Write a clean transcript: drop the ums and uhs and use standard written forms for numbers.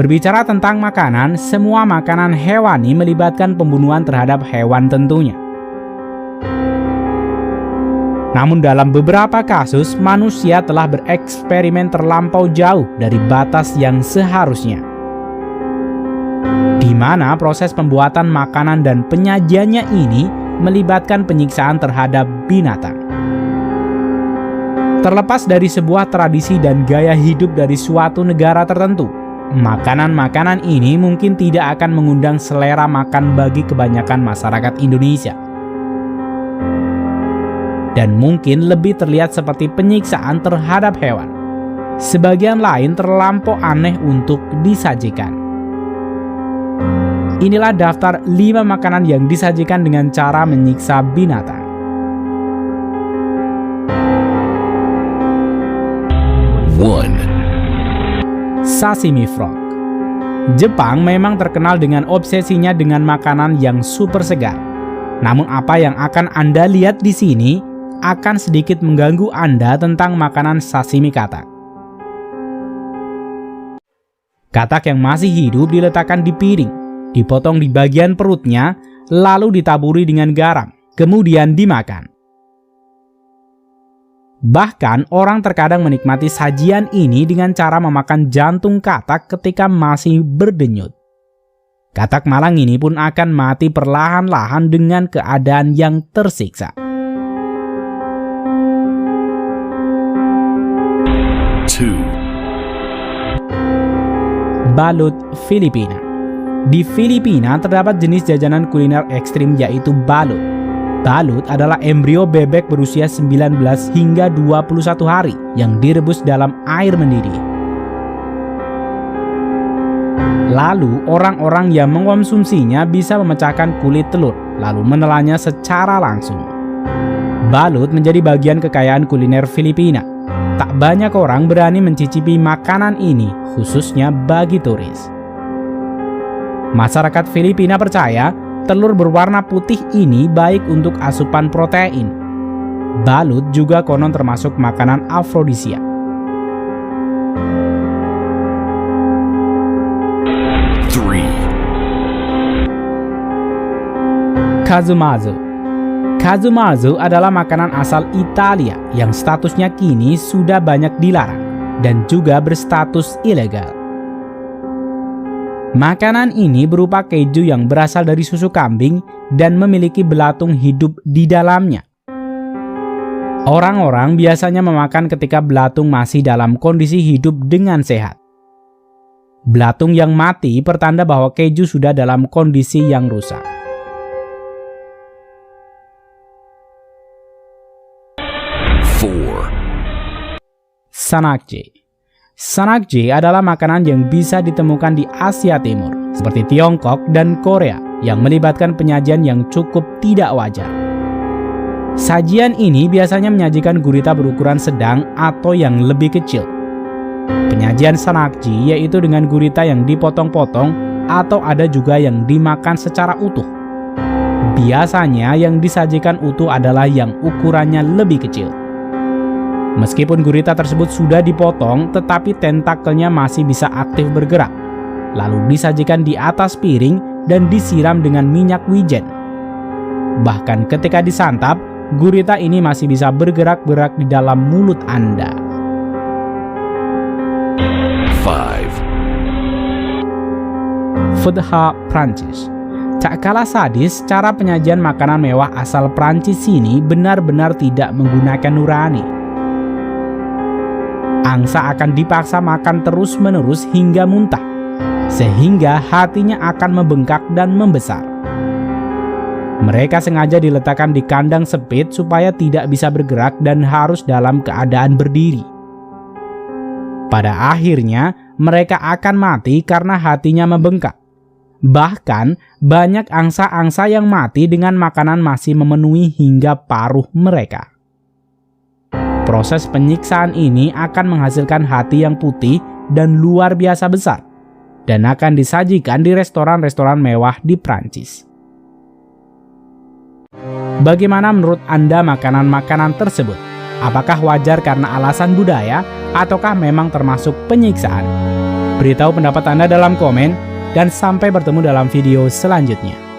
Berbicara tentang makanan, semua makanan hewani melibatkan pembunuhan terhadap hewan tentunya. Namun dalam beberapa kasus, manusia telah bereksperimen terlampau jauh dari batas yang seharusnya, di mana proses pembuatan makanan dan penyajiannya ini melibatkan penyiksaan terhadap binatang. Terlepas dari sebuah tradisi dan gaya hidup dari suatu negara tertentu, makanan-makanan ini mungkin tidak akan mengundang selera makan bagi kebanyakan masyarakat Indonesia. Dan mungkin lebih terlihat seperti penyiksaan terhadap hewan. Sebagian lain terlampau aneh untuk disajikan. Inilah daftar 5 makanan yang disajikan dengan cara menyiksa binatang. 1. Sashimi frog. Jepang memang terkenal dengan obsesinya dengan makanan yang super segar. Namun apa yang akan Anda lihat di sini akan sedikit mengganggu Anda tentang makanan sashimi katak. Katak yang masih hidup diletakkan di piring, dipotong di bagian perutnya, lalu ditaburi dengan garam, kemudian dimakan. Bahkan orang terkadang menikmati sajian ini dengan cara memakan jantung katak ketika masih berdenyut. Katak malang ini pun akan mati perlahan-lahan dengan keadaan yang tersiksa. 2. Balut Filipina. Di Filipina terdapat jenis jajanan kuliner ekstrim yaitu balut. Balut adalah embrio bebek berusia 19 hingga 21 hari yang direbus dalam air mendidih. Lalu orang-orang yang mengkonsumsinya bisa memecahkan kulit telur lalu menelannya secara langsung. Balut menjadi bagian kekayaan kuliner Filipina. Tak banyak orang berani mencicipi makanan ini, khususnya bagi turis. Masyarakat Filipina percaya telur berwarna putih ini baik untuk asupan protein. Balut juga konon termasuk makanan afrodisia. 3. Kazumazu. Kazumazu adalah makanan asal Italia yang statusnya kini sudah banyak dilarang dan juga berstatus ilegal. Makanan ini berupa keju yang berasal dari susu kambing dan memiliki belatung hidup di dalamnya. Orang-orang biasanya memakan ketika belatung masih dalam kondisi hidup dengan sehat. Belatung yang mati pertanda bahwa keju sudah dalam kondisi yang rusak. 4. Sanakje. Sanakje adalah makanan yang bisa ditemukan di Asia Timur, seperti Tiongkok dan Korea, yang melibatkan penyajian yang cukup tidak wajar. Sajian ini biasanya menyajikan gurita berukuran sedang atau yang lebih kecil. Penyajian sanakje yaitu dengan gurita yang dipotong-potong atau ada juga yang dimakan secara utuh. Biasanya yang disajikan utuh adalah yang ukurannya lebih kecil. Meskipun gurita tersebut sudah dipotong, tetapi tentakelnya masih bisa aktif bergerak. Lalu disajikan di atas piring dan disiram dengan minyak wijen. Bahkan ketika disantap, gurita ini masih bisa bergerak-gerak di dalam mulut Anda. 5. Foodha Prancis. Tak kalah sadis, cara penyajian makanan mewah asal Prancis ini benar-benar tidak menggunakan nurani. Angsa akan dipaksa makan terus-menerus hingga muntah, sehingga hatinya akan membengkak dan membesar. Mereka sengaja diletakkan di kandang sempit supaya tidak bisa bergerak dan harus dalam keadaan berdiri. Pada akhirnya, mereka akan mati karena hatinya membengkak. Bahkan, banyak angsa-angsa yang mati dengan makanan masih memenuhi hingga paruh mereka. Proses penyiksaan ini akan menghasilkan hati yang putih dan luar biasa besar, dan akan disajikan di restoran-restoran mewah di Prancis. Bagaimana menurut Anda makanan-makanan tersebut? Apakah wajar karena alasan budaya, ataukah memang termasuk penyiksaan? Beritahu pendapat Anda dalam komen, dan sampai bertemu dalam video selanjutnya.